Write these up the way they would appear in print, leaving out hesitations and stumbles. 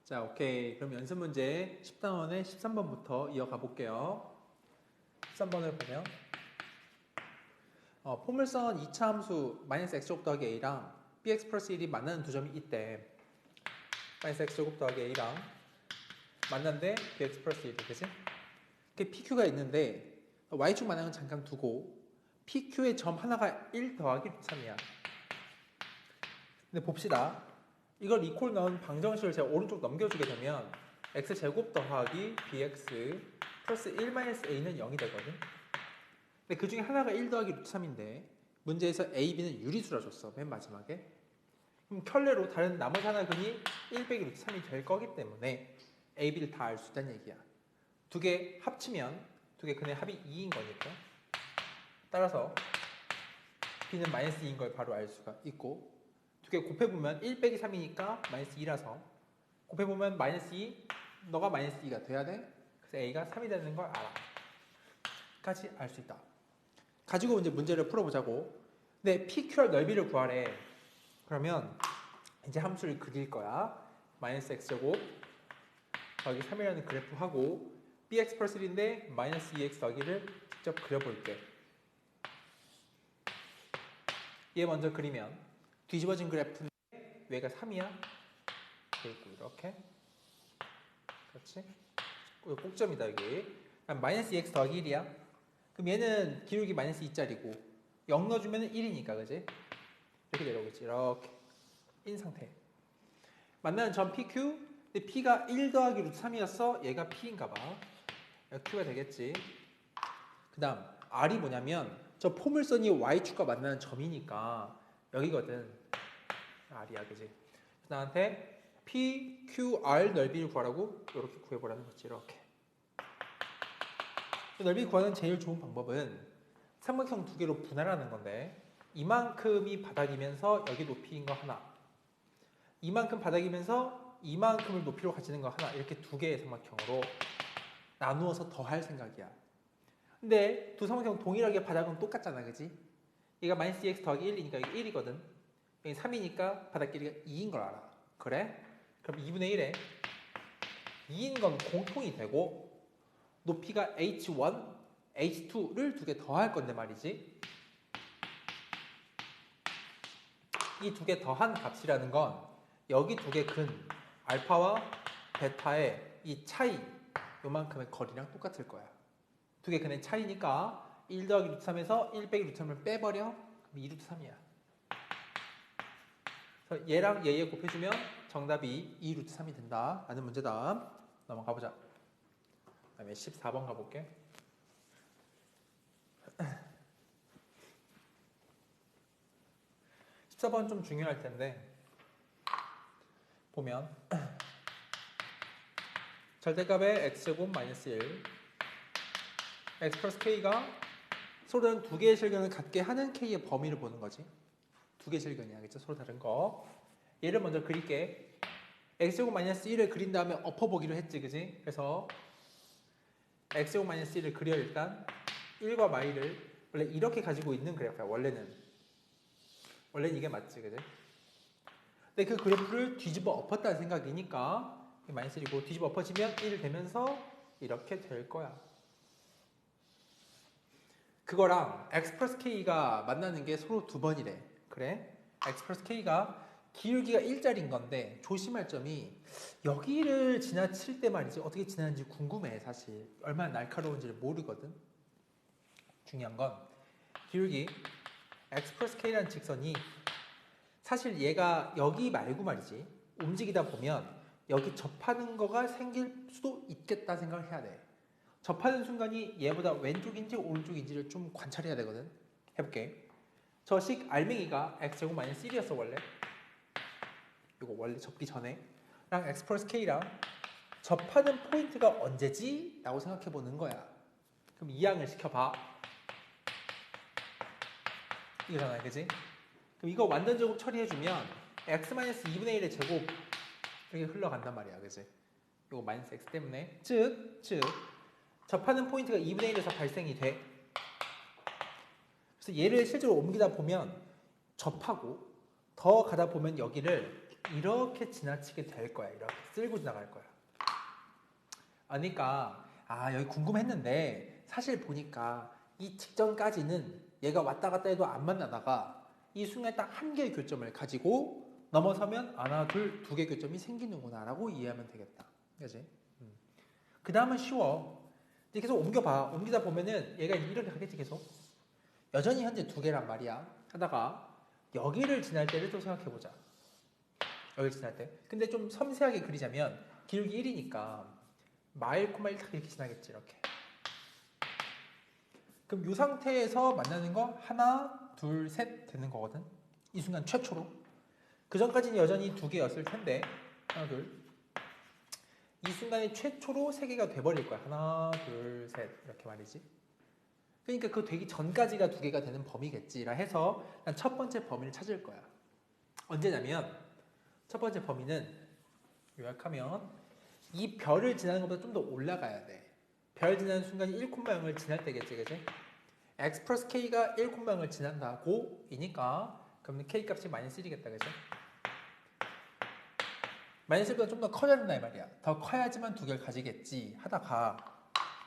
자, 오케이. 그럼 연습 문제 10단원의 13번부터 이어가 볼게요. 13번을 보면 포물선 2차 함수 -x제곱 더하기 a랑 bx 플러스 1이 만나는 두 점이 있대. -x제곱 더하기 a랑 만난데 bx 플러스 1이 그치? 그 pq가 있는데 y축 만나는 건 잠깐 두고 pq의 점 하나가 1 더하기 3이야. 근데 봅시다. 이걸 이퀄 넣은 방정식을 제가 오른쪽 넘겨주게 되면 x제곱 더하기 bx 플러스 1-a는 0이 되거든. 근데 그 중에 하나가 1 더하기 루트 3인데 문제에서 a, b는 유리수라 줬어. 맨 마지막에. 그럼 켤레로 다른 나머지 하나 근이 1 빼기 루트 3이 될 거기 때문에 a, b를 다 알 수 있다는 얘기야. 두 개 합치면 두 개 근의 합이 2인 거니까. 따라서 b는 -2인 걸 바로 알 수가 있고, 두 개 곱해보면 1 빼기 3이니까 -2라서 곱해보면 -2, 너가 -2가 돼야 돼. 그래서 a가 3이 되는 걸 알아. 까지 알 수 있다. 가지고 이제 문제를 풀어보자고. 근데 PQR 넓이를 구하래. 그러면 이제 함수를 그릴 거야. -x제곱 더하기 3이라는 그래프 하고 bx 플러스 1인데 -2x 더하기를 직접 그려볼게. 얘 먼저 그리면 뒤집어진 그래프인데 얘가 3이야. 이렇게 있고 이렇게. 그렇지? 꼭점이다 여기. -2x 더하기 1이야. 그럼 얘는 기울기 -2짜리고 0 넣어주면 1이니까 그지? 이렇게 내려오겠지. 이렇게 인 상태. 만나는 점 PQ. 근데 P가 1 더하기 루트 3이었어. 얘가 P인가 봐. Q가 되겠지. 그 다음 R이 뭐냐면 저 포물선이 Y축과 만나는 점이니까 여기거든. R이야 그지? 나한테 PQR 넓이를 구하라고 이렇게 구해보라는 거지. 이렇게. 넓이 구하는 제일 좋은 방법은 삼각형 두 개로 분할하는 건데, 이만큼이 바닥이면서 여기 높이인 거 하나, 이만큼 바닥이면서 이만큼을 높이로 가지는 거 하나, 이렇게 두 개의 삼각형으로 나누어서 더할 생각이야. 근데 두 삼각형 동일하게 바닥은 똑같잖아, 그지? 얘가 -2x 더하기 1이니까 여기 1이거든. 여기 3이니까 바닥 길이가 2인 걸 알아. 그래? 그럼 2분의 1에 2인 건 공통이 되고 높이가 h1, h2를 두 개 더할 건데 말이지. 이 두 개 더한 값이라는 건 여기 두 개 근 알파와 베타의 이 차이, 요만큼의 거리랑 똑같을 거야. 두 개 근의 차이니까 1 더하기 루트 3에서 1 빼기 루트 3을 빼버려. 그럼 2 루트 3이야. 그래서 얘랑 얘 곱해주면 정답이 2 루트 3이 된다 라는 문제다. 넘어가 보자. 그 다음에 14번 가볼게. 14번 좀 중요할 텐데, 보면 절대값의 x제곱 -1 x 플러스 k가 서로 다른 두 개의 실근을 갖게 하는 k의 범위를 보는 거지. 두 개의 실근이 알겠죠? 서로 다른 거. 얘를 먼저 그릴게. x제곱 -1을 그린 다음에 엎어보기로 했지, 그지? 그래서 x제곱 -1을 그려. 일단 1과 y를 원래 이렇게 가지고 있는 그래프야. 원래는 이게 맞지, 그지? 근데 그 그래프를 뒤집어 엎었다는 생각이니까 -1이고 뒤집어 엎어지면 1 되면서 이렇게 될 거야. 그거랑 x 플러스 k가 만나는 게 서로 두 번이래. 그래? x 플러스 k가 기울기가 1짜리인 건데 조심할 점이 여기를 지나칠 때 말이지 어떻게 지나는지 궁금해. 사실 얼마나 날카로운지를 모르거든. 중요한 건 기울기 x 플러스 k라는 직선이 사실 얘가 여기 말고 말이지 움직이다 보면 여기 접하는 거가 생길 수도 있겠다 생각을 해야 돼. 접하는 순간이 얘보다 왼쪽인지 오른쪽인지를 좀 관찰해야 되거든. 해볼게. 저 식 알맹이가 x제곱 -1이었어 원래. 이거 원래 접기 전에 랑 x 플러스 k랑 접하는 포인트가 언제지? 라고 생각해 보는 거야. 그럼 이항을 시켜봐. 이거잖아, 그지? 그럼 이거 완전 제곱 처리해주면 x-2분의 1의 제곱 이렇게 흘러간단 말이야, 그지? 이거 -x 때문에 즉 접하는 포인트가 2분의 1에서 발생이 돼. 그래서 얘를 실제로 옮기다 보면 접하고 더 가다 보면 여기를 이렇게 지나치게 될 거야. 이렇게 쓸고 지나갈 거야. 그러니까 여기 궁금했는데 사실 보니까 이 직전까지는 얘가 왔다 갔다 해도 안 만나다가 이 순간에 딱 한 개의 교점을 가지고 넘어서면 하나, 둘, 두 개의 교점이 생기는구나 라고 이해하면 되겠다. 그치? 그 다음은 쉬워. 이제 계속 옮겨봐. 옮기다 보면은 얘가 이렇게 가겠지 계속. 여전히 현재 두 개란 말이야. 하다가 여기를 지날 때를 또 생각해보자. 여기를 지날 때. 근데 좀 섬세하게 그리자면 기울기 1이니까 마일, 콤마 1 딱 이렇게 지나겠지. 이렇게. 그럼 이 상태에서 만나는 거 하나, 둘, 셋 되는 거거든. 이 순간 최초로. 그 전까지는 여전히 두 개였을 텐데 하나, 둘. 이 순간에 최초로 세 개가 돼버릴 거야. 하나, 둘, 셋 이렇게 말이지. 그러니까 그 되기 전까지가 두 개가 되는 범위겠지라 해서 난 첫 번째 범위를 찾을 거야. 언제냐면 첫 번째 범위는 요약하면 이 별을 지나는 것보다 좀 더 올라가야 돼. 별 지나는 순간이 1,0을 지날 때겠지, 그지? x 플러스 k가 1,0을 지난다고 이니까 그러면 k 값이 마이너스 1이겠다, 그지? 마이너스 1보다 좀 더 커야 된다 이 말이야. 더 커야지만 두 개를 가지겠지 하다가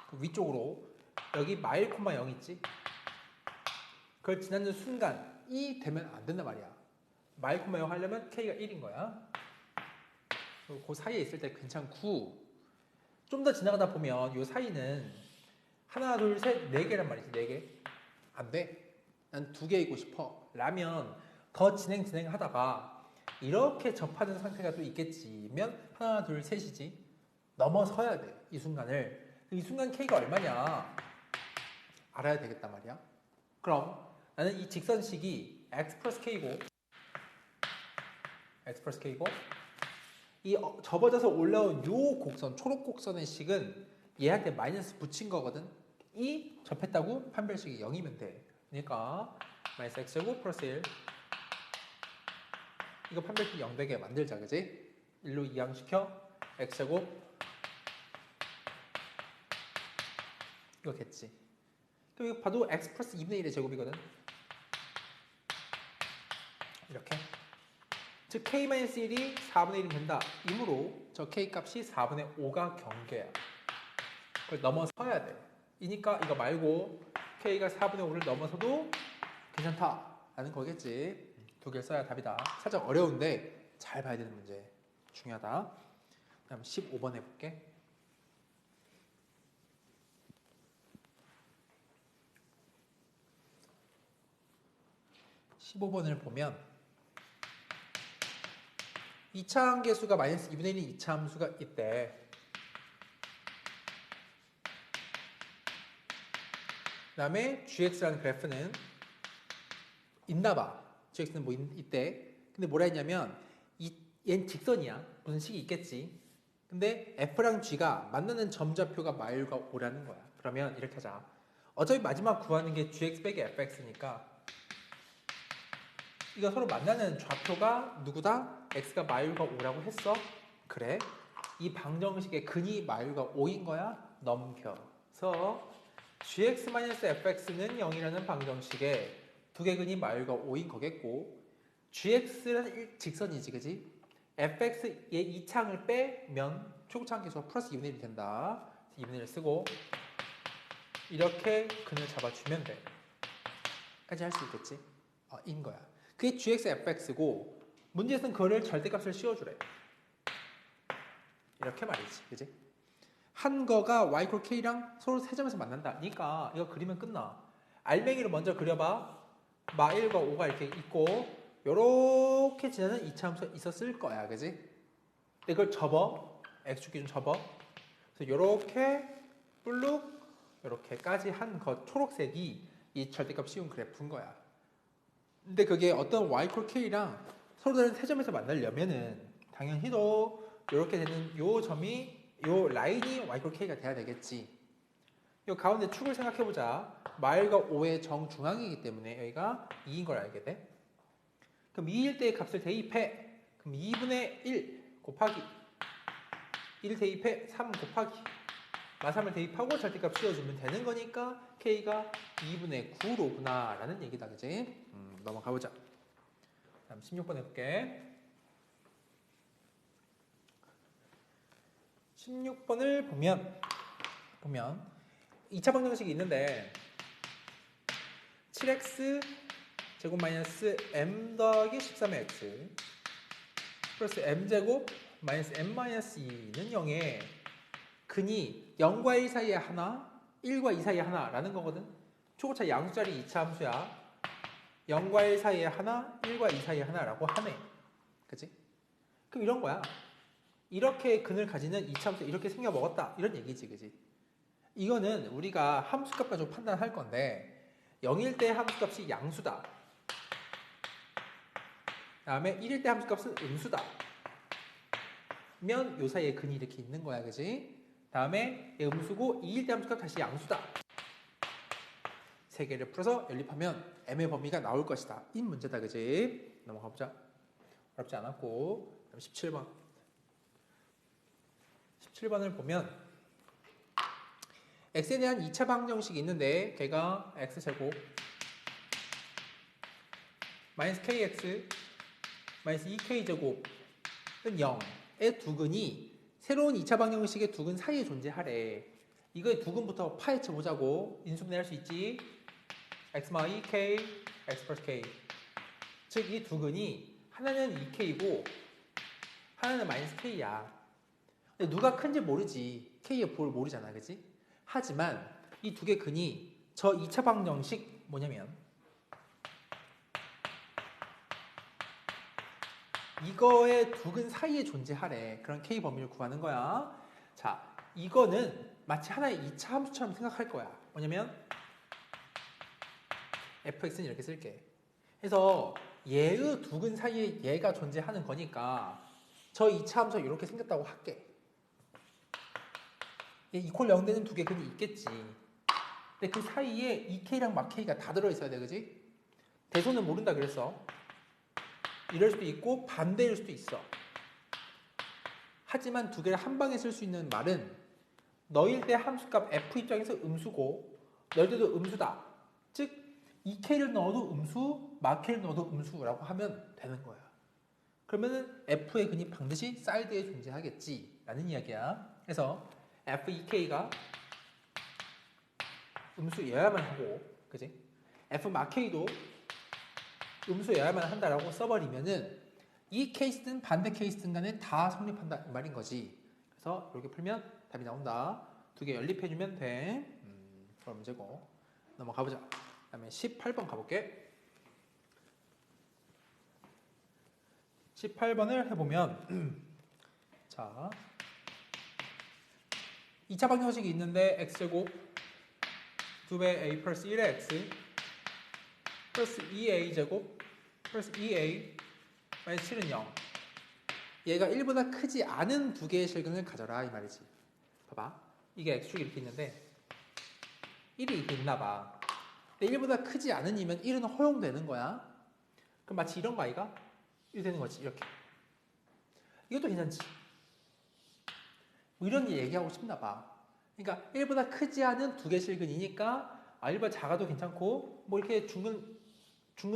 그 위쪽으로 여기 마일 콤마 0 있지? 그걸 지나는 순간 이 되면 안 된단 말이야. 마일 콤마 0 하려면 k가 1인 거야. 그 사이에 있을 때 괜찮고 좀 더 지나가다 보면 이 사이는 하나, 둘, 셋, 네 개란 말이지. 네 개. 안 돼. 난 두 개이고 싶어. 라면 더 진행하다가 이렇게 접하는 상태가 또 있겠지면 하나, 둘, 셋이지. 넘어서야 돼. 이 순간을. 이 순간 k가 얼마냐 알아야 되겠단 말이야. 그럼 나는 이 직선식이 x 플러스 k고 이 접어져서 올라온 요 곡선, 초록 곡선의 식은 얘한테 마이너스 붙인 거거든. 이 접했다고 판별식이 0이면 돼. 그러니까 마이너스 x제곱 플러스 1 이거 판별식 0 되게 만들자, 그지? 1로 이항시켜 x제곱 이거겠지. 그럼 이거 봐도 x 플러스 2분의 1의 제곱이거든. 이렇게. 즉 k-1이 4분의 1이 된다. 이므로 저 k 값이 4분의 5가 경계야. 그걸 넘어서야 돼. 이니까 이거 말고 k가 4분의 5를 넘어서도 괜찮다 라는 거겠지. 두 개를 써야 답이다. 살짝 어려운데 잘 봐야 되는 문제. 중요하다. 다음 15번 해볼게. 15번을 보면 2차 함계수가 마이너스 2분의 1인 2차 함수가 있대. 그 다음에 gx라는 그래프는 있나봐. gx는 뭐 있대. 근데 뭐라 했냐면 얘는 직선이야. 무슨 식이 있겠지. 근데 f랑 g가 만나는 점좌표가 마일과 5라는 거야. 그러면 이렇게 하자. 어차피 마지막 구하는 게 gx 빼기 fx니까 이거 서로 만나는 좌표가 누구다? x가 마일과 5라고 했어? 그래. 이 방정식의 근이 마일과 5인 거야? 넘겨서 gx-fx는 0이라는 방정식에 두 개 근이 마일과 5인 거겠고 gx는 직선이지, 그지? fx의 2창을 빼면 초고차함계수가 플러스 2분의 1이 된다. 2분의 1을 쓰고 이렇게 근을 잡아주면 돼. 까지 할 수 있겠지? 인 거야. 그게 gx-fx고 문제에서는 그거를 절대값을 씌워주래. 이렇게 말이지, 그지? 한 거가 y 콜 k랑 서로 세 점에서 만난다. 그러니까 이거 그리면 끝나. 알맹이를 먼저 그려봐. 마 1과 5가 이렇게 있고 요렇게 지나는 2차 함수가 있었을 거야, 그지? 근데 그걸 접어. x축 기준 접어. 그래서 요렇게 블룩 요렇게까지 한 것 초록색이 이 절대값 씌운 그래프인 거야. 근데 그게 어떤 y 콜 k랑 서로 다른 세 점에서 만나려면은 당연히도 이렇게 되는 요 점이 요 라인이 y 콜 k가 돼야 되겠지. 요 가운데 축을 생각해 보자. 마일과 5의 정중앙이기 때문에 여기가 2인 걸 알게 돼. 그럼 2일 때의 값을 대입해. 그럼 2분의 1 곱하기 1 대입해 3 곱하기 마3을 대입하고 절대값 씌워주면 되는 거니까 k가 2분의 9로구나 라는 얘기다, 그지? 넘어가 보자. 다음 16번 해볼게. 16번을 보면 2차 방정식이 있는데 7x 제곱 마이너스 m 더하기 13x 플러스 m제곱 마이너스 m 마이너스 2는 0에 근이 0과 1 사이에 하나, 1과 2 사이에 하나라는 거거든. 초고차 양수짜리 2차 함수야. 0과 1 사이에 하나, 1과 2 사이에 하나라고 하네. 그치? 그럼 이런 거야. 이렇게 근을 가지는 2차 함수 이렇게 생겨 먹었다. 이런 얘기지. 그치? 이거는 우리가 함수값 가지고 판단할 건데 0일 때 함수값이 양수다. 다음에 1일 때 함수값은 음수다. 면 요 사이에 근이 이렇게 있는 거야. 그치? 다음에 음수고 2일 때 함수값 다시 양수다. 세 개를 풀어서 연립하면 m의 범위가 나올 것이다. 이 문제다. 그치? 넘어가 보자. 어렵지 않았고. 그럼 17번. 17번을 보면 x에 대한 2차 방정식이 있는데 걔가 x제곱 마이너스 kx 마이너스 2k제곱은 0의 두 근이 새로운 2차 방정식의 두 근 사이에 존재하래. 이거의 두 근부터 파헤쳐 보자고. 인수분해할 수 있지. x 마 2k, x 플러스 k. 즉 이 두 근이 하나는 2k이고 하나는 마이너스 k야. 근데 누가 큰지 모르지. k의 부호를 모르잖아. 그치? 하지만 이 두 개 근이 저 2차 방정식 뭐냐면 이거의 두 근 사이에 존재하래. 그런 k 범위를 구하는 거야. 자, 이거는 마치 하나의 2차 함수처럼 생각할 거야. 뭐냐면 fx는 이렇게 쓸게. 그래서 얘의 두 근 사이에 얘가 존재하는 거니까 저 2차 함수가 이렇게 생겼다고 할게. 이퀄 0 되는 두 개 근이 있겠지. 근데 그 사이에 2k랑 막 k가 다 들어있어야 돼. 그지? 대소는 모른다 그랬어. 이럴 수도 있고 반대일 수도 있어. 하지만 두 개를 한 방에 쓸 수 있는 말은 너일 때 함수값 f 입장에서 음수고 너일 때도 음수다. 즉 2k를 넣어도 음수, 마k를 넣어도 음수라고 하면 되는 거야. 그러면은 f의 근이 반드시 사이드에 존재하겠지 라는 이야기야. 그래서 f2k가 음수여야만 하고, 그지? f 마k도 음수여야만 한다라고 써버리면은 이 케이스든 반대 케이스든 간에 다 성립한다 이 말인 거지. 그래서 이렇게 풀면 답이 나온다. 두 개 연립해주면 돼. 그럼 문제고. 넘어가보자. 그 다음에 18번 가볼게. 18번을 해보면 자 2차 방정식이 있는데 x제곱 2배 a 플러스 1의 x 플러스 2a제곱 플러스 2a 마이너스 7은 0. 얘가 1보다 크지 않은 두 개의 실근을 가져라 이 말이지. 봐봐. 이게 x축이 이렇게 있는데 1이 이렇게 있나 봐. 근데 1보다 크지 않으면 1은 허용되는 거야. 그럼 마치 이런 거 아이가? 이렇게 되는 거지. 이렇게. 이것도 괜찮지. 뭐 이런 일 얘기하고 싶나 봐. 그러니까 1보다 크지 않은 두 개 실근이니까 1보다 작아도 괜찮고 뭐 이렇게 중근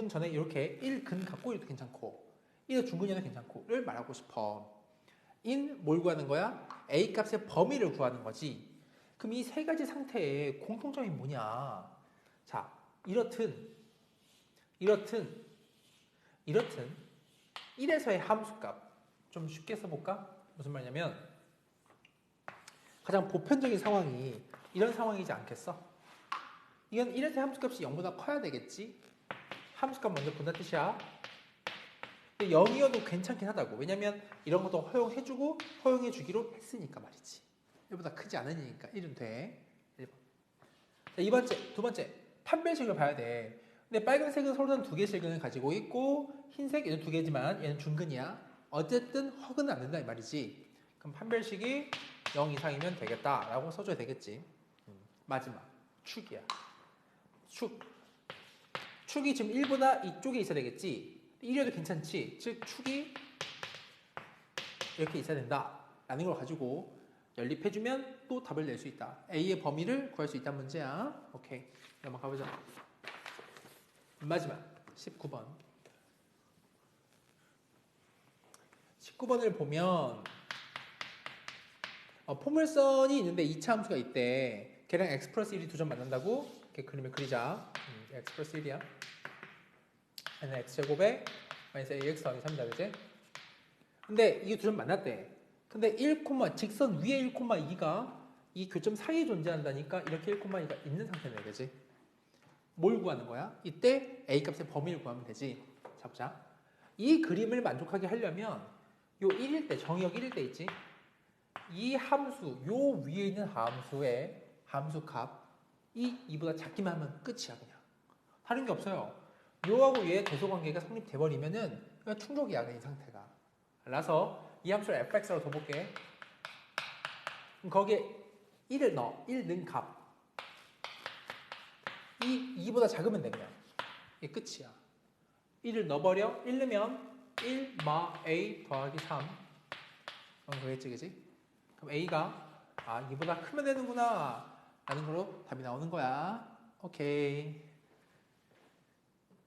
전에 이렇게 1근 갖고 이래도 괜찮고 1의 중근이어도 괜찮고를 말하고 싶어. 인 뭘 구하는 거야? A 값의 범위를 구하는 거지. 그럼 이 세 가지 상태의 공통점이 뭐냐? 자, 이렇든 1에서의 함수값 좀 쉽게 써볼까? 무슨 말이냐면 가장 보편적인 상황이 이런 상황이지 않겠어? 이건 1에서의 함수값이 0보다 커야 되겠지? 함수값 먼저 본다 뜻이야. 근데 0이어도 괜찮긴 하다고. 왜냐면 이런 것도 허용해주고 허용해주기로 했으니까 말이지. 1보다 크지 않으니까 1은 돼. 1번. 자, 두 번째 판별식을 봐야 돼. 근데 빨간색은 서로 다른 두 개의 실근을 가지고 있고 흰색 얘는 두 개지만 얘는 중근이야. 어쨌든 허근은 안 된다 이 말이지. 그럼 판별식이 0 이상이면 되겠다라고 써줘야 되겠지. 마지막 축이야. 축이 지금 1보다 이쪽에 있어야 되겠지. 1이어도 괜찮지. 즉 축이 이렇게 있어야 된다 라는 걸 가지고 연립해주면 또 답을 낼 수 있다. A의 범위를 구할 수 있다는 문제야. 오케이, 넘어가보자. 마지막 19번. 19번을 보면 포물선이 있는데 2차 함수가 있대. 걔랑 x 플러스 1이 두 점 만난다고? 이렇게 그림을 그리자. x 플러스 1이야. 얘는 x제곱에 마이너스 ax 더하기 3이다, 그지? 근데 이게 두 점 만났대. 근데 1, 직선 위에 1,2가 이 교점 사이에 존재한다니까 이렇게 1,2가 있는 상태네, 그지? 뭘 구하는 거야? 이때 a 값의 범위를 구하면 되지. 자, 보자. 이 그림을 만족하게 하려면 요 1일 때, 정의역 1일 때 있지? 이 함수, 요 위에 있는 함수의 함수 값이 2보다 작기만 하면 끝이야, 그냥. 다른 게 없어요. 요하고 얘의 대소관계가 성립돼버리면은 그냥 충족이야, 그냥 이 상태가. 라서 이 함수를 fx로 둬볼게. 그럼 거기에 1을 넣어. 1 는 값. 이 2보다 작으면 돼, 그냥. 이게 끝이야. 1을 넣어버려. 1 넣으면 1 마 a 더하기 3. 그럼 그겠지, 그지? 그럼 a가 2보다 크면 되는구나 라는 거로 답이 나오는 거야. 오케이.